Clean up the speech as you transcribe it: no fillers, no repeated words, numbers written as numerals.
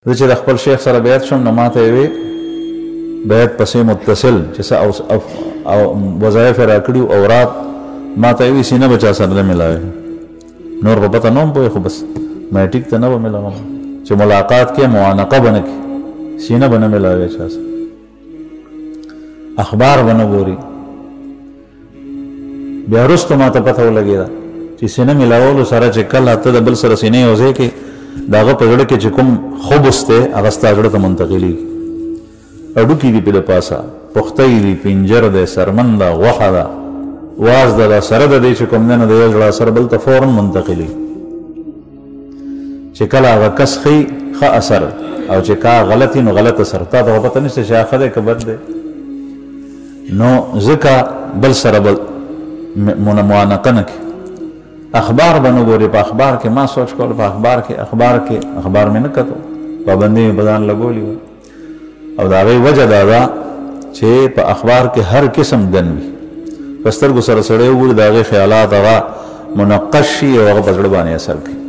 زه چې د خپل شیخ سره بیعت شوم نو ماته یې وې بیعت پسې متصل چې څه وظایف یې راکړي اوراد ماته یې وې سینه به چا سره نه ملاوې نور به پته نه وم پوهې خو بس میټریک ته نه به ملاوم چې ملاقات کې معانقه به نه کړي سینه به نه ملاوې چا سره اخبار به نه ګوري بیا وروسته ماته پته ولګېده چې سینه ملاولو سره چې کله ته د بل سره سینې یو ځای کې د هغه په زړه کې چې کوم خبث دی هغه ستا زړه ته منتقلېږي هډوکي دي پې د پاسه پختۍ دي پنجر دی سرمن ده غوښه ده واز ده دا سره د دې چې کوم دی نو د یو زړه اثر بل ته فوراً منتقلېږي چې کله هغه کس ښي ښه اثر او چې کا غلط نو غلط اثر تا ته خو پته نشته چې ښه دی که بد دی نو ځکه بل سره بل معانقه نه کړي اخبار به نه ګورې په اخبار کې ما سوچ کول په اخبار کې اخبار مې نه کتو پابندي مې په ځان لګولې وه او د هغې وجه دا ده چې په اخبار کې هر قسم دن وي په سترګو سره سړی وګوري د هغې خیالات هغه منقش شي او هغه په زړه باندې اثر کوي